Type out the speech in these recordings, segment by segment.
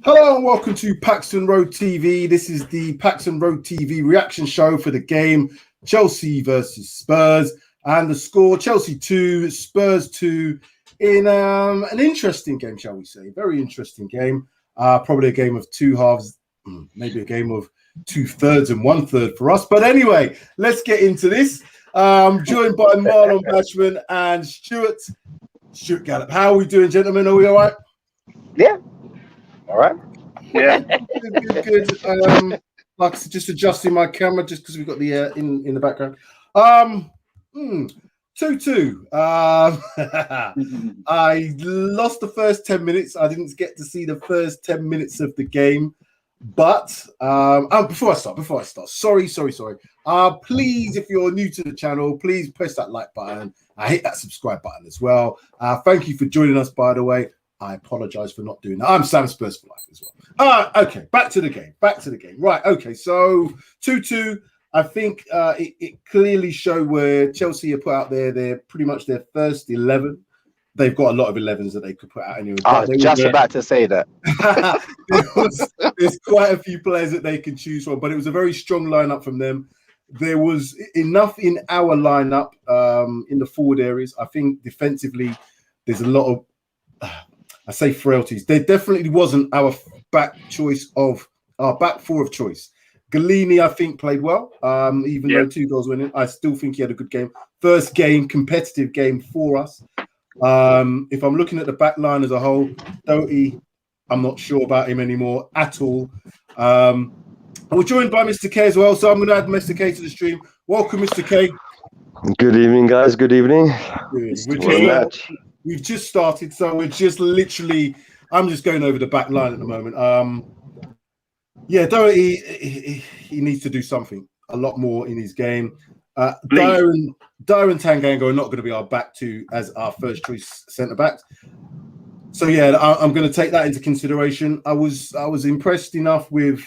Hello and welcome to Paxton Road TV. This is the Paxton Road TV reaction show for the game Chelsea versus Spurs, and the score: Chelsea 2, Spurs 2, in an interesting game, shall we say? Very interesting game. Probably a game of two halves, maybe a game of 2/3 and 1/3 for us. But anyway, let's get into this. Joined by Marlon Bashman and Stuart Gallop. How are we doing, gentlemen? Are we all right? Yeah. All right. Yeah. Good. Like just adjusting my camera just because we've got the in the background. 2-2. I lost the first 10 minutes. I didn't get to see the first 10 minutes of the game. But before I start, sorry. Please, if you're new to the channel, please press that like button. Hit that subscribe button as well. Thank you for joining us, by the way. I apologize for not doing that. I'm Sam Spurs for life as well. Okay, back to the game. Right, okay, so 2-2. I think it clearly showed where Chelsea are put out there. They're pretty much their first 11. They've got a lot of 11s that they could put out anyway. I was just about to say that. There's quite a few players that they can choose from, but it was a very strong lineup from them. There was enough in our lineup in the forward areas. I think defensively, there's a lot of I say frailties. There definitely wasn't our back four of choice. Galini, I think, played well. Even though 2 goals went in, I still think he had a good game. First game, competitive game for us. If I'm looking at the back line as a whole, Doty, I'm not sure about him anymore at all. We're joined by Mr. K as well, so I'm going to add Mr. K to the stream. Welcome, Mr. K. Good evening, guys. Good evening. We've just started, so we're just literally. I'm just going over the back line at the moment. Doherty, he needs to do something a lot more in his game. Dyer and Tanganga are not going to be our back two as our first choice centre backs. So yeah, I'm going to take that into consideration. I was impressed enough with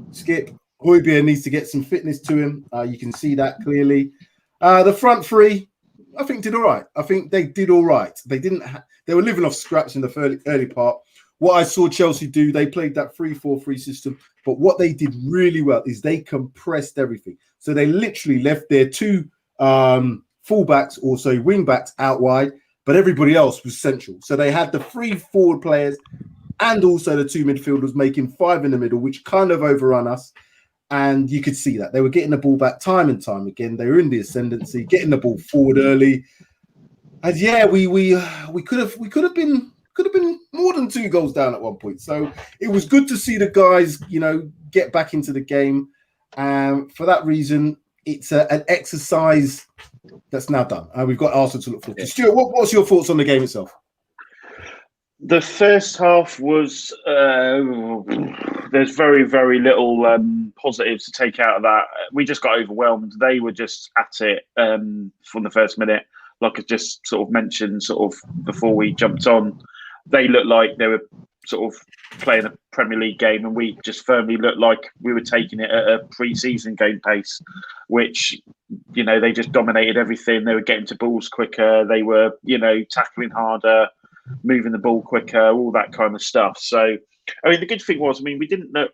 Skip. Hojbjerg needs to get some fitness to him. You can see that clearly. The front three, I think, did all right. I think they did all right. They were living off scraps in the early part. What I saw Chelsea do, they played that 3-4-3 system. But what they did really well is they compressed everything. So they literally left their two fullbacks, or so wing backs, out wide, but everybody else was central. So they had the 3 forward players and also the 2 midfielders making 5 in the middle, which kind of overrun us. And you could see that they were getting the ball back time and time again. They were in the ascendancy, getting the ball forward early. And yeah, we could have been more than 2 goals down at one point. So it was good to see the guys, get back into the game. For that reason, it's an exercise that's now done. We've got Arsenal to look forward to. Stuart, what's your thoughts on the game itself? The first half was there's very, very little positives to take out of that. We just got overwhelmed. They were just at it from the first minute. Like I just sort of mentioned, sort of before we jumped on, they looked like they were sort of playing a Premier League game, and we just firmly looked like we were taking it at a pre-season game pace, which, they just dominated everything. They were getting to balls quicker. They were, tackling harder, moving the ball quicker, all that kind of stuff. So, I mean, the good thing was, we didn't look,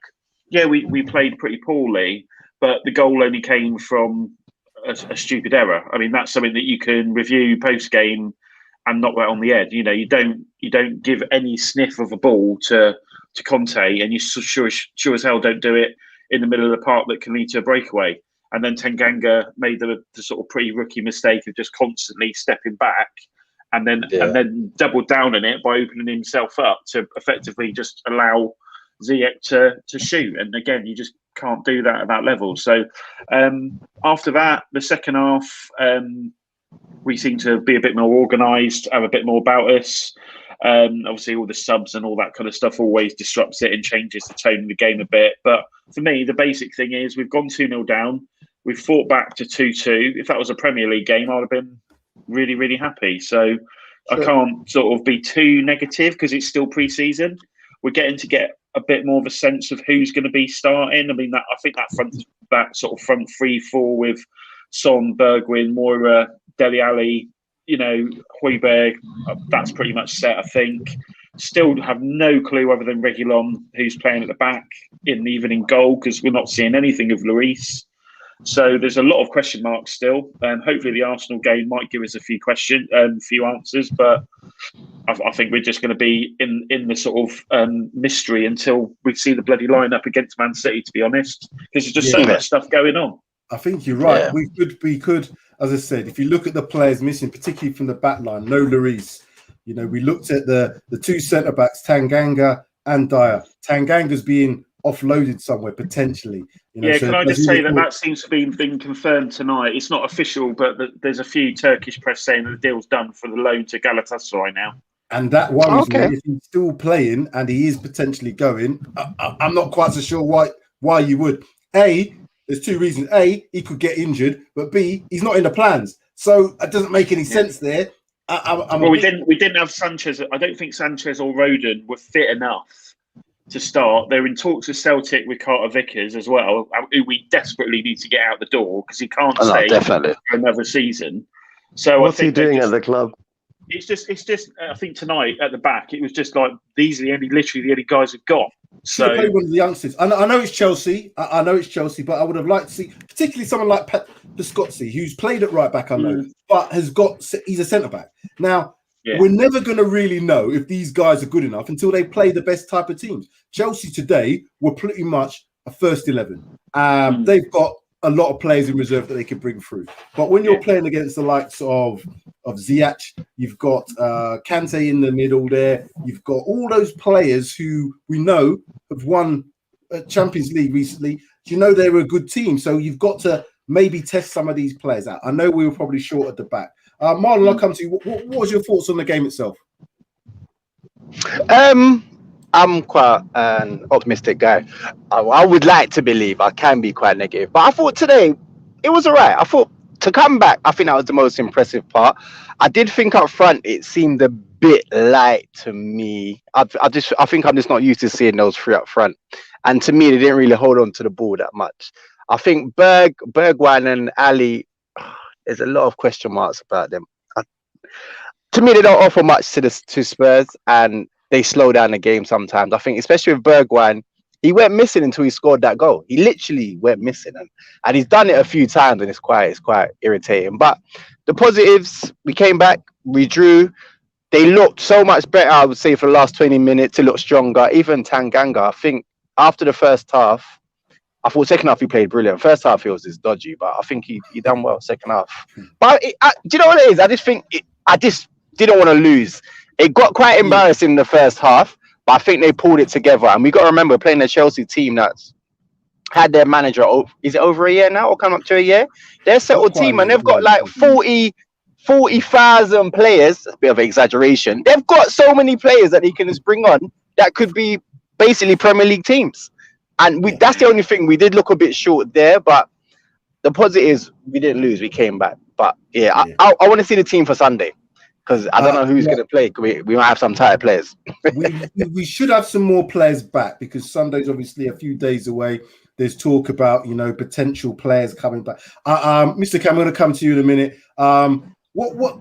we played pretty poorly, but the goal only came from a stupid error. I mean, that's something that you can review post-game and not right on the head. You don't give any sniff of a ball to Conte, and you sure as hell don't do it in the middle of the park that can lead to a breakaway. And then Tanganga made the sort of pre-rookie mistake of just constantly stepping back, and then doubled down on it by opening himself up to effectively just allow Ziyech to shoot. And again, you just can't do that at that level. So after that, the second half, we seem to be a bit more organised, have a bit more about us. Obviously, all the subs and all that kind of stuff always disrupts it and changes the tone of the game a bit. But for me, the basic thing is we've gone 2-0 down. We've fought back to 2-2. If that was a Premier League game, I'd have been really, really happy. So sure. I can't sort of be too negative because it's still pre-season. We're getting to get a bit more of a sense of who's going to be starting. I mean, I think that sort of front 3-4 with Son, Bergwijn, Moura, Dele Alli, Hojbjerg, that's pretty much set, I think. Still have no clue other than Reguilon, who's playing at the back, even in goal, because we're not seeing anything of Lloris. So there's a lot of question marks still. Hopefully the Arsenal game might give us a few answers, but I think we're just going to be in the sort of mystery until we see the bloody lineup against Man City, to be honest, because there's just so much stuff going on. I think you're right. Yeah. We could, as I said, if you look at the players missing, particularly from the back line, no Lloris. You know, we looked at the two centre backs, Tanganga and Dyer. Tanganga's being offloaded somewhere potentially. You know, can I just say that seems to be been confirmed tonight? It's not official, but there's a few Turkish press saying that the deal's done for the loan to Galatasaray now. And that worries me. If he's still playing and he is potentially going, I'm not quite so sure why you would. A, there's two reasons. A, he could get injured, but B, he's not in the plans. So it doesn't make any sense there. We didn't have Sanchez. I don't think Sanchez or Rodon were fit enough to start. They're in talks with Celtic with Carter Vickers as well, who we desperately need to get out the door because he can't stay for another season. So what's he doing at the club? It's just. I think tonight at the back, it was just like these are literally the only guys we've got. So play one of the youngsters. I know it's Chelsea. I know it's Chelsea, but I would have liked to see, particularly someone like Piscotty, who's played at right back. I know, but he's a centre back now. Yeah. We're never going to really know if these guys are good enough until they play the best type of teams. Chelsea today were pretty much a first 11. They've got a lot of players in reserve that they can bring through. But when you're playing against the likes of Ziyech, you've got Kante in the middle there. You've got all those players who we know have won Champions League recently. You know they're a good team. So you've got to maybe test some of these players out. I know we were probably short at the back. Marlon, I'll come to you. What was your thoughts on the game itself? I'm quite an optimistic guy. I would like to believe I can be quite negative, but I thought today it was all right. I thought to come back, I think that was the most impressive part. I did think up front it seemed a bit light to me. I think I'm just not used to seeing those three up front, and to me they didn't really hold on to the ball that much. I think Bergwijn and Ali. There's a lot of question marks about them. To me, they don't offer much to Spurs, and they slow down the game sometimes. I think, especially with Bergwijn, he went missing until he scored that goal. He literally went missing, and he's done it a few times, and it's quite irritating. But the positives, we came back, we drew. They looked so much better, I would say, for the last 20 minutes. They looked stronger. Even Tanganga, I think, after the first half. I thought second half he played brilliant. First half he was just dodgy, but I think he done well second half. But do you know what it is? I just think I just didn't want to lose. It got quite embarrassing in the first half, but I think they pulled it together. And we got to remember playing the Chelsea team that's had their manager. Is it over a year now or coming up to a year? They're a settled team and they've got like 40,000 players. A bit of an exaggeration. They've got so many players that they can just bring on that could be basically Premier League teams. And that's the only thing. We did look a bit short there, but the positives, we didn't lose. We came back. But I want to see the team for Sunday because I don't know who's going to play. We might have some tired players. we should have some more players back because Sunday's obviously a few days away. There's talk about, potential players coming back. Mr. Cam, I'm going to come to you in a minute. What?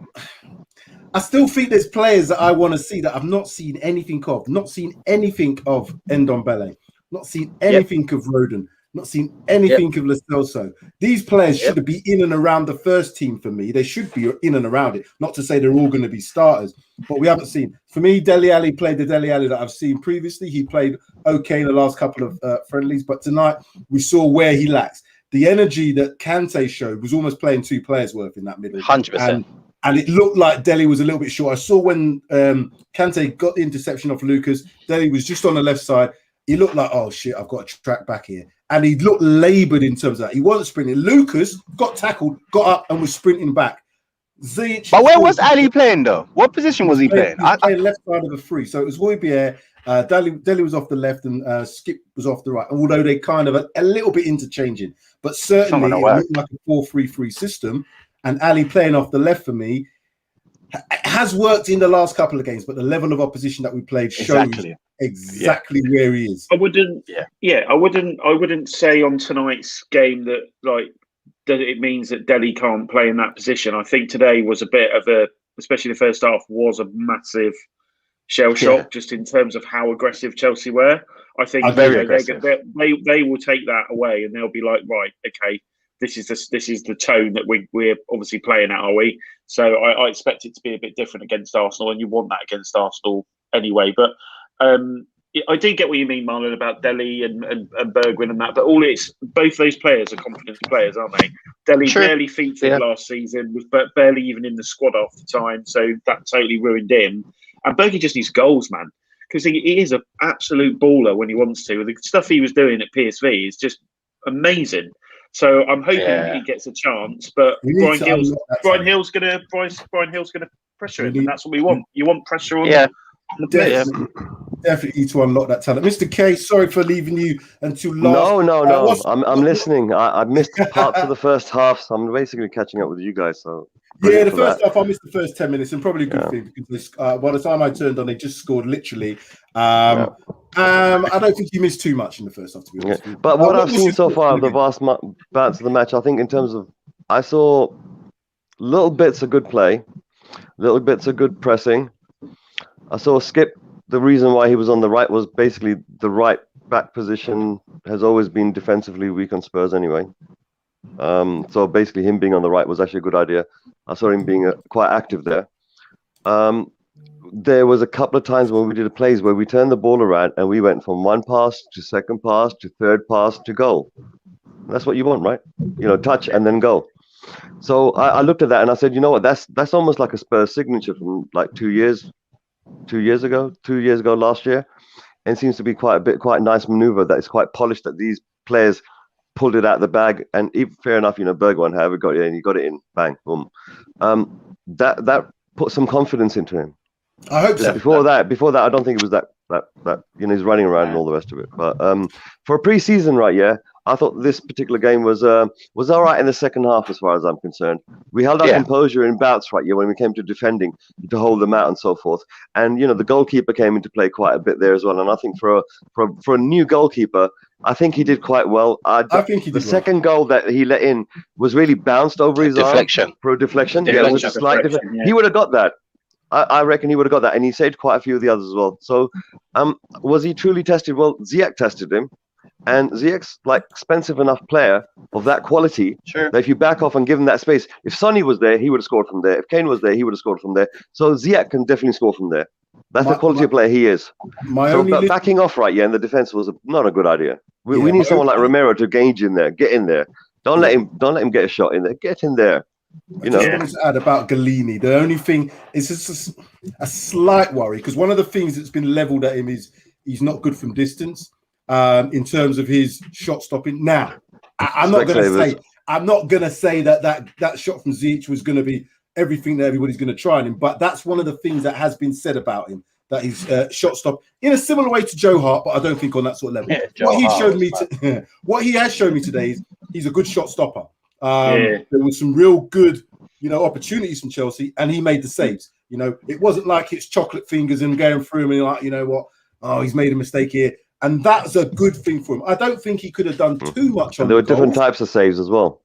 I still think there's players that I want to see that I've not seen anything of. Not seen anything of Ndombele. Not seen anything of Rodon. Not seen anything of Lo Celso. These players should be in and around the first team for me. They should be in and around it. Not to say they're all going to be starters, but we haven't seen. For me, Dele Alli played the Dele Alli that I've seen previously. He played okay in the last couple of friendlies, but tonight we saw where he lacks. The energy that Kante showed was almost playing two players worth in that middle. 100%. And it looked like Dele was a little bit short. I saw when Kante got the interception off Lucas, Dele was just on the left side. He looked like, oh, shit, I've got to track back here. And he looked laboured in terms of that. He wasn't sprinting. Lucas got tackled, got up and was sprinting back. Ziyech, but where was Ali playing, though? What position was he playing? He played left side of the free. So it was Hojbjerg, Dele was off the left and Skip was off the right. Although they kind of a little bit interchanging. But certainly it looked like a 4-3-3 system. And Ali playing off the left for me has worked in the last couple of games, but the level of opposition that we played shows exactly where he is. I wouldn't say on tonight's game that it means that Dele can't play in that position. I think today was a bit of especially the first half was a massive shell shock just in terms of how aggressive Chelsea were. I think Very they will take that away and they'll be like, right, okay, this is the tone that we're obviously playing at, are we? So I expect it to be a bit different against Arsenal, and you want that against Arsenal anyway. But I do get what you mean, Marlon, about Dele and Bergwijn and that. But both those players are confidence players, aren't they? Dele barely featured last season, was barely even in the squad half the time, so that totally ruined him. And Bergwijn just needs goals, man, because he is an absolute baller when he wants to. The stuff he was doing at PSV is just amazing. So I'm hoping he gets a chance. But Brian Hill's gonna pressure him, and that's what we want. You want pressure on the players. Definitely need to unlock that talent. Mr. K, sorry for leaving you until last. No. I'm listening. I missed parts of the first half, so I'm basically catching up with you guys. So the first half, I missed the first 10 minutes, and probably a good thing because by the time I turned on, they just scored literally. I don't think you missed too much in the first half, to be honest. But what I've seen so far of the vast balance of the match, I think in terms of, I saw little bits of good play, little bits of good pressing. I saw Skip. The reason why he was on the right was basically the right back position has always been defensively weak on Spurs anyway. So basically him being on the right was actually a good idea. I saw him being quite active there. There was a couple of times when we did plays where we turned the ball around and we went from one pass to second pass to third pass to goal. That's what you want, right? Touch and then goal. So I looked at that and I said, you know what, that's almost like a Spurs signature from like 2 years ago last year, and it seems to be quite a nice maneuver that is quite polished, that these players pulled it out of the bag. And fair enough, Bergwijn, however, got it in, he got it in, bang, boom. That put some confidence into him. I hope so. Before that, I don't think it was that he's running around and all the rest of it. But for a pre-season, right, I thought this particular game was all right in the second half as far as I'm concerned. We held our composure in bouts, right, when we came to defending, to hold them out and so forth. And, the goalkeeper came into play quite a bit there as well. And I think for a new goalkeeper, I think he did quite well. I think the second goal that he let in was really bounced over his arm for a deflection. Yeah, it was a slight deflection. He would have got that. I reckon he would have got that, and he saved quite a few of the others as well. So, was he truly tested? Well, Ziyech tested him, and Ziyech's like expensive enough player of that quality that if you back off and give him that space, if Sonny was there, he would have scored from there. If Kane was there, he would have scored from there. So Ziyech can definitely score from there. That's the quality of player he is. But backing off in the defense was not a good idea. We need someone like Romero to get in there. Don't let him get a shot in there. Get in there. I just wanted to add about Galini. The only thing is just a slight worry, because one of the things that's been levelled at him is he's not good from distance in terms of his shot stopping. Now, I'm not going to say that shot from Ziyech was going to be everything that everybody's going to try on him, but that's one of the things that has been said about him, that he's shot stop in a similar way to Joe Hart, but I don't think on that sort of level. What he has shown me today is he's a good shot stopper. There was some real good, opportunities from Chelsea, and he made the saves. It wasn't like it's chocolate fingers and going through him and like, you know what? Oh, he's made a mistake here, and that's a good thing for him. I don't think he could have done too much. And there were different types of saves as well.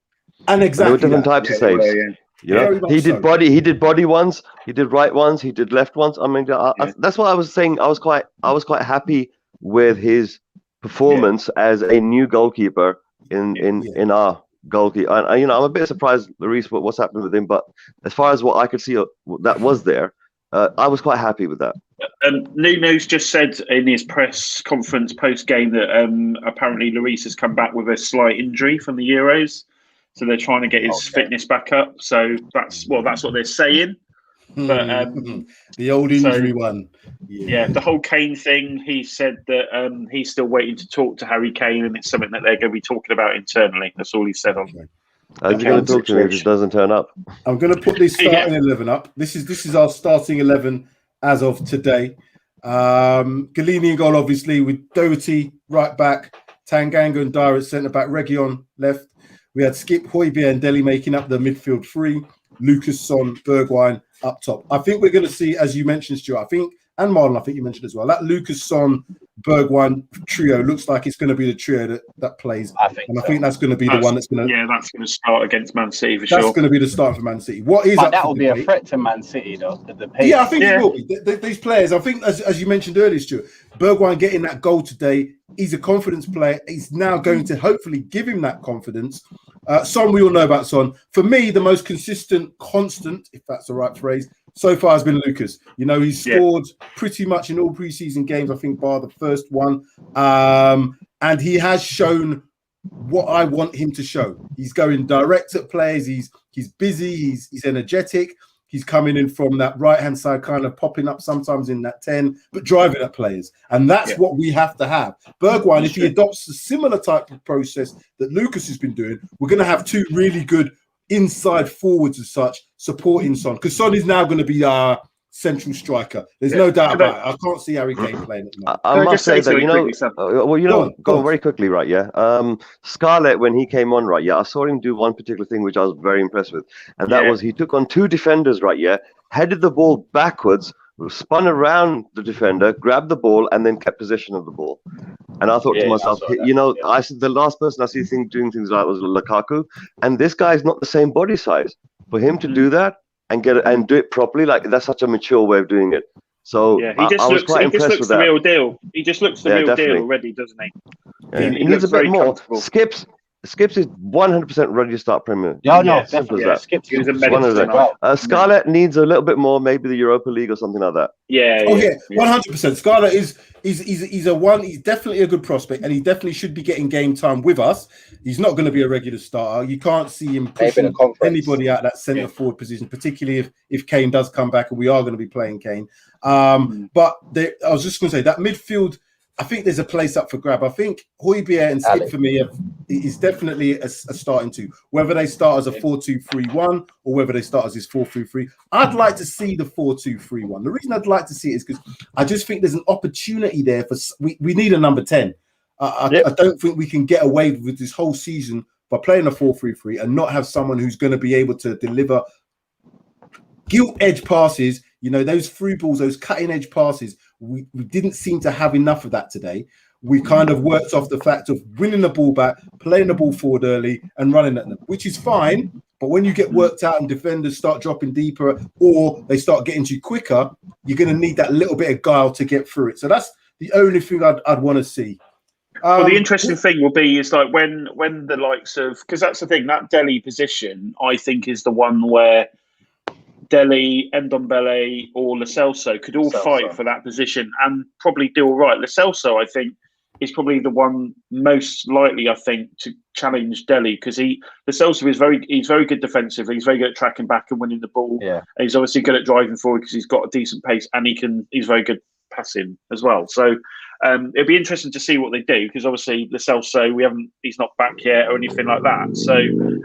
And exactly, there were different types of saves. He did body ones, he did right ones, he did left ones. I mean, that's what I was saying. I was quite happy with his performance as a new goalkeeper in our goalkeeper. I'm a bit surprised, Lloris, what's happened with him, but as far as what I could see that was there, I was quite happy with that. Nuno's just said in his press conference post-game that apparently Lloris has come back with a slight injury from the Euros, so they're trying to get his fitness back up. So that's what they're saying. But the old injury one. Yeah, the whole Kane thing, he said that he's still waiting to talk to Harry Kane, and it's something that they're going to be talking about internally. That's all he said on there. How's he going to talk to me if he doesn't turn up? I'm going to put this starting 11 up. This is our starting 11 as of today. Galini in goal, obviously, with Doherty right back, Tanganga and Dyer at centre back, Reguilon left. We had Skip, Højbjerg and Dele making up the midfield three. Lucas, Son, Bergwijn up top. I think we're going to see, as you mentioned, Stuart, and Marlon, I think you mentioned as well, that Lucas, Son, Bergwijn trio looks like it's going to be the trio that plays. I think that's going to be the one that's going to. Yeah, that's going to start against Man City for sure. That's going to be the start for Man City. What is but that will be a threat to Man City, though. Yeah, I think it will be. These players, I think, as you mentioned earlier, Stuart, Bergwijn getting that goal today, he's a confidence player. He's now going to hopefully give him that confidence. Son, we all know about Son. For me, the most consistent, constant, if that's the right phrase, so far has been Lucas. You know, he's scored pretty much in all preseason games, I think, bar the first one. And he has shown what I want him to show. He's going direct at players. He's busy. He's energetic. He's coming in from that right-hand side, kind of popping up sometimes in that 10, but driving at players. And that's what we have to have. Bergwijn, if he adopts a similar type of process that Lucas has been doing, we're going to have two really good inside forwards as such, supporting Son. Because Son is now going to be our central striker. There's no doubt about it. I can't see Harry Kane playing at the moment. I must say that, go on very quickly, right? Yeah. Scarlett, when he came on, right? Yeah, I saw him do one particular thing which I was very impressed with. And that was he took on two defenders, right? Yeah. Headed the ball backwards, spun around the defender, grabbed the ball, and then kept possession of the ball. And I thought to myself, I said the last person I see doing things like was Lukaku, and this guy is not the same body size. For him to do that and get it and do it properly, like that's such a mature way of doing it. So I was quite impressed with that. Real deal. He just looks the real deal already, doesn't he? Yeah. He needs a bit more. Skips is 100% ready to start Premier. Simple as that. Skips is a Scarlett needs a little bit more, maybe the Europa League or something like that. 100%. Scarlett he's definitely a good prospect, and he definitely should be getting game time with us. He's not going to be a regular starter. You can't see him pushing anybody out that centre forward position, particularly if Kane does come back, and we are going to be playing Kane. But I was just going to say that midfield, I think there's a place up for grab. I think Hojbjerg and Skip for me is definitely a starting two. Whether they start as a 4-2-3-1 or whether they start as this 4-3-3, I'd like to see the 4-2-3-1. The reason I'd like to see it is because I just think there's an opportunity there for we need a number 10. I don't think we can get away with this whole season by playing a 4-3-3 and not have someone who's going to be able to deliver gilt edge passes. You know, those through balls, those cutting edge passes. We didn't seem to have enough of that today. We kind of worked off the fact of winning the ball back, playing the ball forward early and running at them, which is fine. But when you get worked out and defenders start dropping deeper or they start getting to you quicker, you're going to need that little bit of guile to get through it. So that's the only thing I'd want to see. Well, the interesting thing will be is like when the likes of, because that's the thing, that Delhi position, I think is the one where Delhi, Ndombele or Lo Celso could all fight for that position and probably do all right. Lo Celso, I think, is probably the one most likely, I think, to challenge Delhi because Lo Celso is very good defensively. He's very good at tracking back and winning the ball. Yeah, and he's obviously good at driving forward because he's got a decent pace and he's very good passing as well. So it'll be interesting to see what they do because obviously Lo Celso, he's not back yet or anything like that. So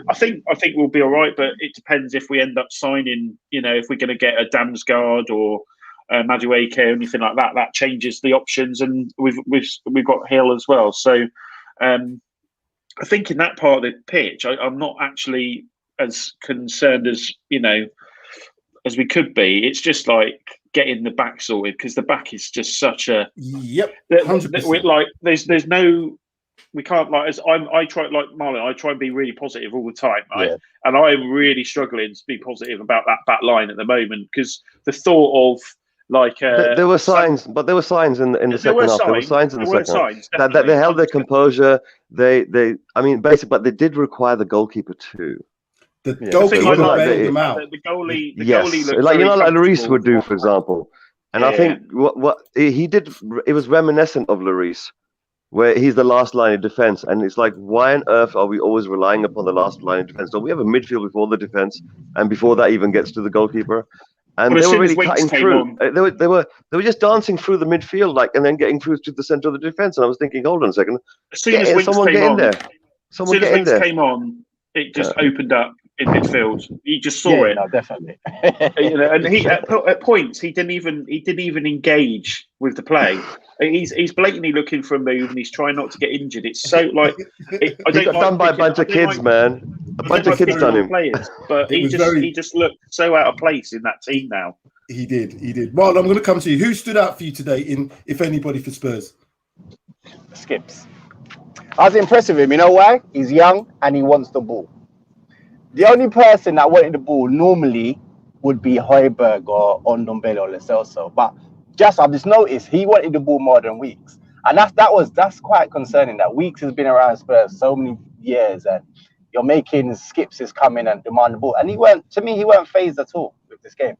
I think we'll be all right, but it depends if we end up signing, if we're going to get a Damsgaard or Madueke or anything like that. That changes the options, and we've got Hill as well. So I think in that part of the pitch, I'm not actually as concerned as as we could be. It's just like getting the back sorted because the back is just such a 100%. Like there's no. We can't I try like Marlon. I try and be really positive all the time, right? Yeah. And I'm really struggling to be positive about that back line at the moment because the thought of there were signs, but there were signs in the second half. There were signs in the second half that they held their composure. They basically, but they did require the goalkeeper too. The goalkeeper bailed them out. The goalie, like Lloris would do, for example. And I think what he did, it was reminiscent of Lloris, where he's the last line of defense, and it's like, why on earth are we always relying upon the last line of defense? Don't we have a midfield before the defense, and before that even gets to the goalkeeper? And they were really cutting through. They were just dancing through the midfield, and then getting through to the center of the defense. And I was thinking, hold on a second, someone get in there. Someone get in there. Came on, it just opened up in midfield. You just saw it. No, definitely. And he at points he didn't even engage with the play. He's blatantly looking for a move and he's trying not to get injured. It's so he got done by a bunch of kids, man. A bunch of kids done him. Players, but he just looked so out of place in that team now. He did. Marlon, I'm going to come to you. Who stood out for you today, if anybody, for Spurs? Skips. I was impressed with him. You know why? He's young and he wants the ball. The only person that wanted the ball normally would be Højbjerg or Ndombele or Lo Celso. But I've just noticed he wanted the ball more than Weeks. And that's quite concerning that Weeks has been around Spurs so many years and you're making Skips is coming and demand the ball. And he weren't phased at all with this game.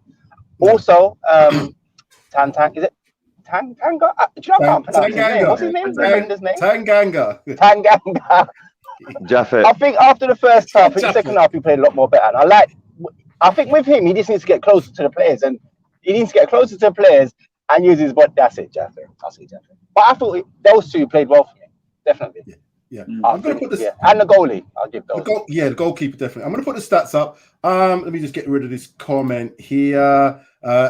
Also, Tanganga. Do you know I can't pronounce his name? What's his name? Tanganga. Jaffet. I think after the first half, I think the second half he played a lot more better. And I think with him, he just needs to get closer to the players and use his body. That's it, Jaffet. But I thought those two played well for me, definitely. Yeah. I'm going to put this, and the goalie. I'll give those. The goalkeeper definitely. I'm going to put the stats up. Let me just get rid of this comment here.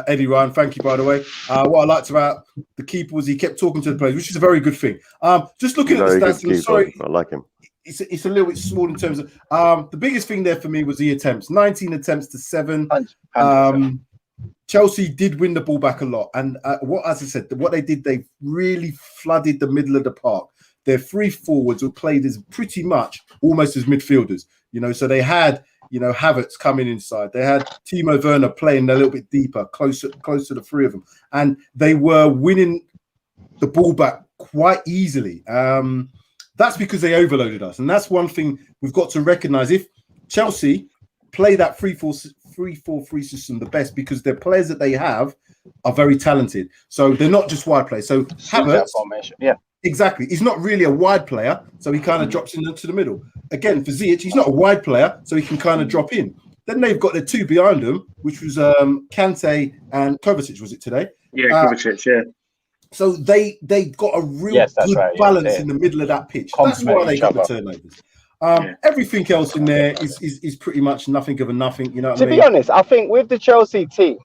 Eddie Ryan, thank you, by the way. What I liked about the keeper was he kept talking to the players, which is a very good thing. Just looking at the stats, I'm sorry, I like him. It's a little bit small in terms of the biggest thing there for me was the attempts. 19 attempts to 7. Chelsea did win the ball back a lot, and as I said, what they did, they really flooded the middle of the park. Their 3 forwards were played as pretty much almost as midfielders, so they had, Havertz coming inside. They had Timo Werner playing a little bit deeper, closer to the 3 of them. And they were winning the ball back quite easily. That's because they overloaded us. And that's one thing we've got to recognize. If Chelsea play that 3-4-3 system the best, because the players that they have are very talented. So they're not just wide players. So Havertz, exactly. He's not really a wide player, so he kind of drops into the middle. Again, for Ziyech, he's not a wide player, so he can kind of drop in. Then they've got their 2 behind them, which was Kante and Kovacic, was it today? Yeah, Kovacic, yeah. So they got a real good balance in the middle of that pitch. That's why they got the turnovers. Everything else in there is pretty much nothing of a nothing. You know what I mean? To be honest, I think with the Chelsea team.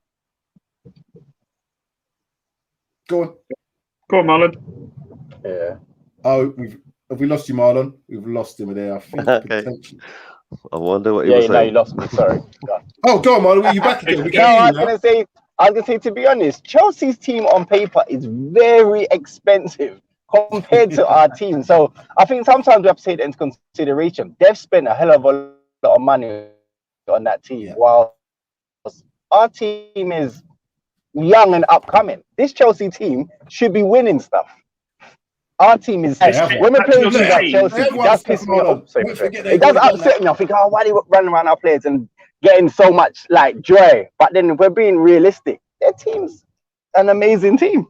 Go on, Marlon. Yeah. Oh, have we lost you, Marlon? We've lost him there, I think. Okay. I wonder what you were saying. No, you lost me. Sorry. Go on, Marlon. Are you back again? I was going to say, to be honest, Chelsea's team on paper is very expensive compared to our team. So I think sometimes we have to take that into consideration. They've spent a hell of a lot of money on that team, while our team is young and upcoming. This Chelsea team should be winning stuff. Our team is when we're playing teams like Chelsea, it does piss me off. It does upset me. I think, why are they running around our players and getting so much joy? But then we're being realistic. Their team's an amazing team.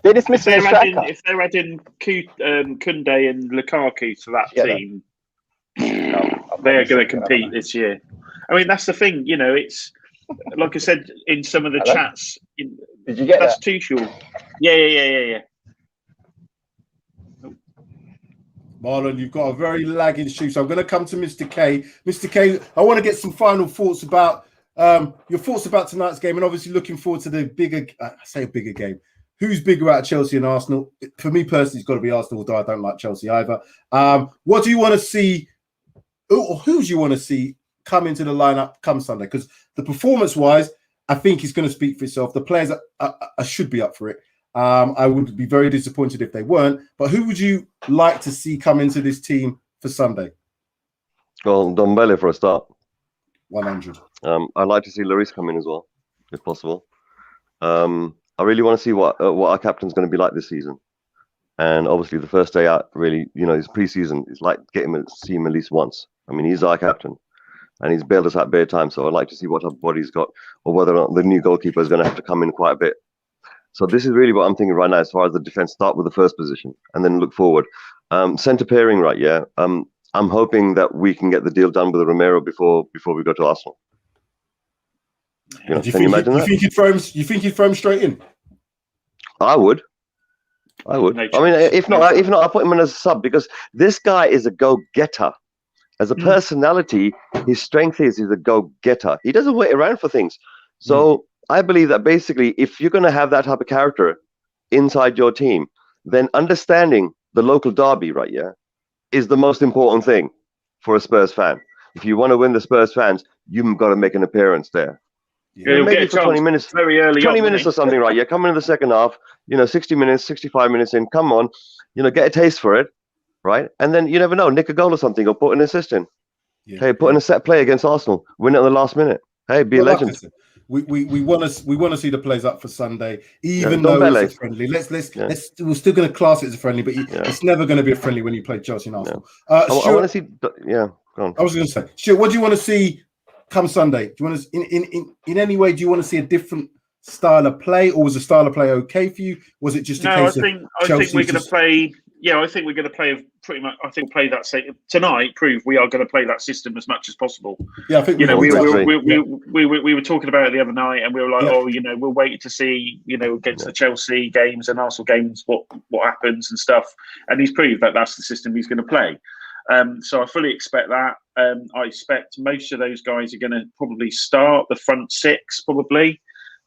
They're just missing a striker. If they're adding Koundé and Lukaku to that team, they're going to compete this year. I mean, that's the thing. It's like I said in some of the chats. Did you get that's Tuchel? Yeah. Marlon, you've got a very lagging shoe, so I'm going to come to Mr. K. Mr. K, I want to get some final thoughts about your thoughts about tonight's game, and obviously looking forward to the bigger game. Who's bigger out of Chelsea and Arsenal? For me personally, it's got to be Arsenal, although I don't like Chelsea either. What do you want to see, or who do you want to see come into the lineup come Sunday? Because the performance-wise, I think it's going to speak for itself. The players should be up for it. I would be very disappointed if they weren't. But who would you like to see come into this team for Sunday? Well, Ndombele for a start. 100. I'd like to see Lloris come in as well, if possible. I really want to see what our captain's going to be like this season. And obviously, the first day out, really, his pre-season, it's like see him at least once. I mean, he's our captain, and he's bailed us out bare time. So I'd like to see what he's got, or whether or not the new goalkeeper is going to have to come in quite a bit. So this is really what I'm thinking right now as far as the defense. Start with the first position and then look forward. Centre pairing, right? Yeah. I'm hoping that we can get the deal done with Romero before we go to Arsenal. Can you imagine that? You think he'd throw him straight in? I would. I mean, if not, I'll put him in as a sub, because this guy is a go-getter. As a personality, his strength is he's a go-getter. He doesn't wait around for things. So I believe that basically, if you're going to have that type of character inside your team, then understanding the local derby, right, is the most important thing for a Spurs fan. If you want to win the Spurs fans, you've got to make an appearance there. Maybe for 20 minutes, very early 20 minutes or something, right? Come in the second half, 60 minutes, 65 minutes in, come on, get a taste for it, right? And then you never know, nick a goal or something, or put an assist in. Yeah, Hey, put in a set play against Arsenal, win it at the last minute. Hey, be a legend. Like we want to see the players up for Sunday, even though it's a friendly. We're still going to class it as a friendly, but it's never going to be a friendly when you play Chelsea and Arsenal. I want to see. Yeah, go on. I was going to say, Stuart, what do you want to see come Sunday? Do you want to, in any way, do you want to see a different style of play, or was the style of play okay for you? Was it just a case I think we're going to play. Yeah, I think we're going to play pretty much. I think play that tonight. Prove we are going to play that system as much as possible. Yeah, I think we were talking about it the other night, and we were like, we'll wait to see, against the Chelsea games and Arsenal games, what happens and stuff. And he's proved that that's the system he's going to play. So I fully expect that. I expect most of those guys are going to probably start the front six, probably,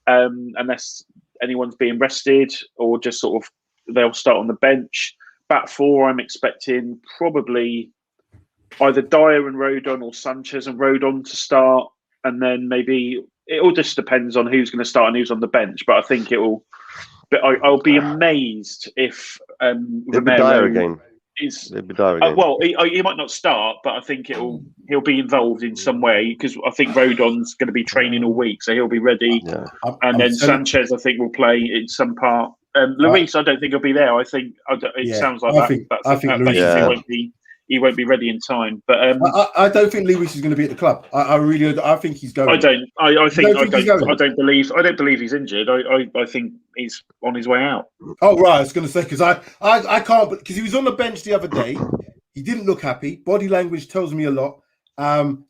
unless anyone's being rested or just sort of they'll start on the bench. Back four, I'm expecting probably either Dyer and Rodon or Sanchez and Rodon to start, and then maybe it all just depends on who's going to start and who's on the bench. But I think it will. But I'll be amazed if Romero again. He might not start, but I think he'll be involved in some way, because I think Rodon's going to be training all week, so he'll be ready. And then Sanchez, I think, will play in some part. Luis, I don't think he'll be there. I think sounds like he won't be ready in time. But I don't think Luis is going to be at the club. I think he's going. I don't believe he's injured. I think he's on his way out. Oh right, I was going to say, because I can't, because he was on the bench the other day. He didn't look happy. Body language tells me a lot.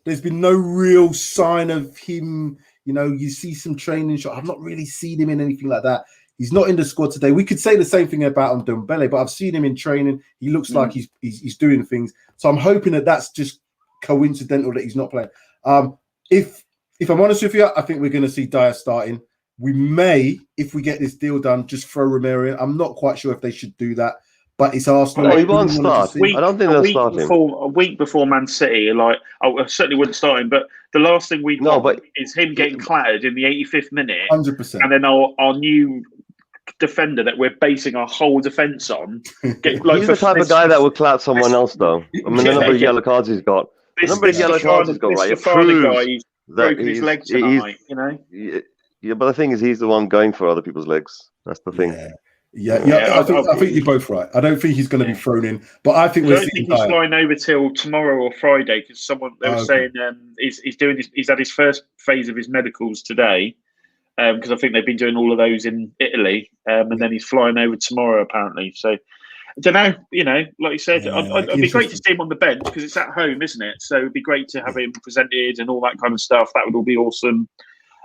There's been no real sign of him. You see some training shot. I've not really seen him in anything like that. He's not in the squad today. We could say the same thing about Ndombele, but I've seen him in training. He looks like he's doing things. So I'm hoping that that's just coincidental that he's not playing. If I'm honest with you, I think we're going to see Dyer starting. We may, if we get this deal done, just throw Romero in. I'm not quite sure if they should do that, but it's Arsenal. He won't start. I don't think they'll start him. A week before Man City, I certainly wouldn't start him. But the last thing we want is him getting clattered in the 85th minute. 100%. And then our new defender that we're basing our whole defence on. He's the type of guy that would clat someone else, though. I mean, the number of yellow cards he's got. The number of yellow cards he's got, right? It proves he's broken his legs tonight, Yeah, but the thing is, he's the one going for other people's legs. That's the thing. Yeah. I think you're both right. I don't think he's going to be thrown in, but I think he's flying over till tomorrow or Friday, because they were saying he's had his first phase of his medicals today. Because I think they've been doing all of those in Italy, and then he's flying over tomorrow apparently. So I don't know, like you said, it'd be great to see him on the bench because it's at home, isn't it? So it'd be great to have him presented and all that kind of stuff. That would all be awesome.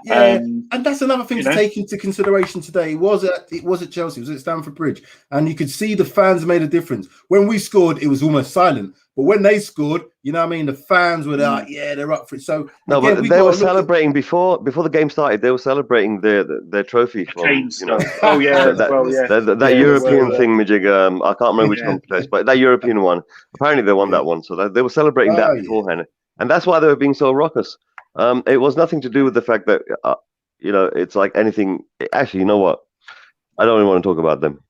Yeah, and that's another thing to take into consideration today. It was at Chelsea, it was at Stamford Bridge, and you could see the fans made a difference. When we scored, it was almost silent, but when they scored, the fans were like, they're up for it. So but they were celebrating before the game started. They were celebrating their trophy. That European thing, Mijig. I can't remember which competition, but that European one. Apparently, they won that one, so they were celebrating that beforehand, and that's why they were being so raucous. It was nothing to do with the fact that, it's like anything. Actually, you know what? I don't even want to talk about them.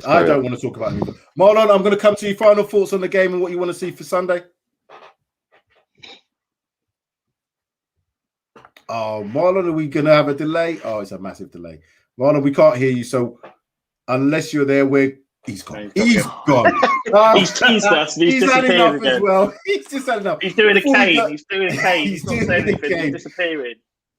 I don't want to talk about them. Marlon, I'm going to come to you. Final thoughts on the game and what you want to see for Sunday. Oh, Marlon, are we going to have a delay? Oh, it's a massive delay. Marlon, we can't hear you. So unless you're there, he's gone. He's gone. He's teased us. He's had enough again. As well. He's just had enough. He's doing a cane. He's doing a cane. He's not saying anything. He's disappearing.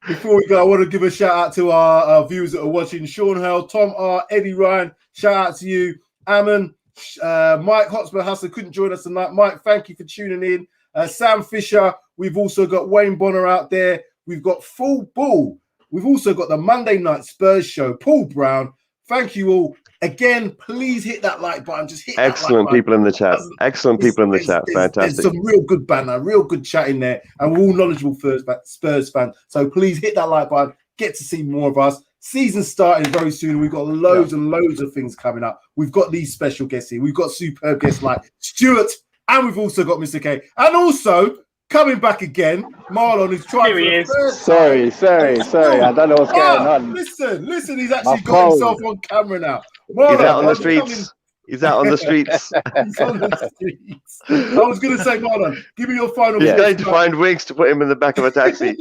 Before we go, I want to give a shout out to our viewers that are watching. Sean Hale, Tom R, Eddie Ryan. Shout out to you. Ammon, Mike Hotspur Hustler couldn't join us tonight. Mike, thank you for tuning in. Sam Fisher. We've also got Wayne Bonner out there. We've got Full Ball. We've also got the Monday Night Spurs show. Paul Brown. Thank you all. Again, please hit that like button. Just hit excellent that like people in the chat. Excellent people in the chat. Fantastic. There's some real good banter, real good chat in there, and we're all knowledgeable Spurs fans. So please hit that like button. Get to see more of us. Season starting very soon. We've got loads and loads of things coming up. We've got these special guests here. We've got superb guests like Stuart, and we've also got Mr. K. And also coming back again, Marlon is trying. Here he is. Sorry. I don't know what's going on. Listen. He's actually got himself on camera now. Marlon, he's out on the streets. He's out on the streets. He's on the streets. I was going to say, Marlon, give me your final. He's going to find Winks to put him in the back of a taxi.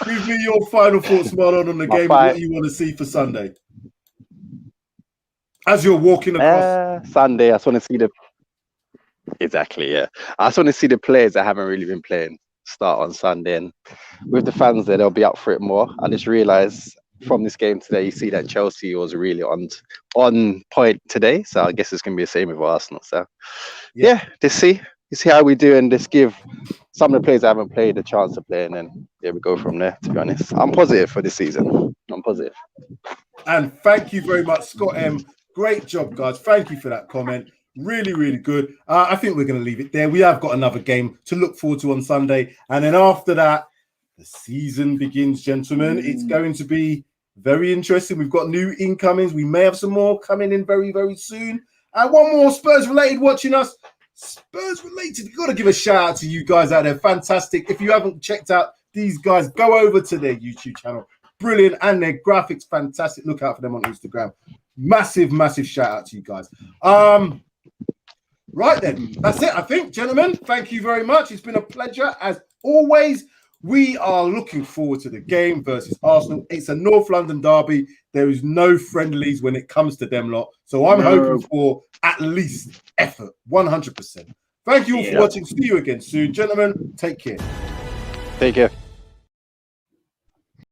Give me your final thoughts, Marlon, on the game. What you want to see for Sunday? As you're walking across Sunday, I just want to see I just want to see the players that haven't really been playing start on Sunday, and with the fans there, they'll be up for it more. I just realised from this game today, you see that Chelsea was really on point today, so I guess it's gonna be the same with Arsenal. So yeah, just see how we do, and just give some of the players that haven't played a chance to play, and then we go from there. To be honest, I'm positive for this season. I'm positive. And thank you very much, Scott M. Great job, guys. Thank you for that comment. Really, really good. I think we're going to leave it there. We have got another game to look forward to on Sunday. And then after that, the season begins, gentlemen. It's going to be very interesting. We've got new incomings. We may have some more coming in very, very soon. And one more Spurs-related watching us. Spurs-related. You've got to give a shout out to you guys out there. Fantastic. If you haven't checked out these guys, go over to their YouTube channel. Brilliant. And their graphics, fantastic. Look out for them on Instagram. Massive, massive shout out to you guys. Right then, that's it, I think, gentlemen. Thank you very much. It's been a pleasure as always. We are looking forward to the game versus Arsenal. It's a North London derby. There is no friendlies when it comes to them lot. So I'm hoping for at least effort, 100%. Thank you all for watching. See you again soon, gentlemen. Take care. Take care.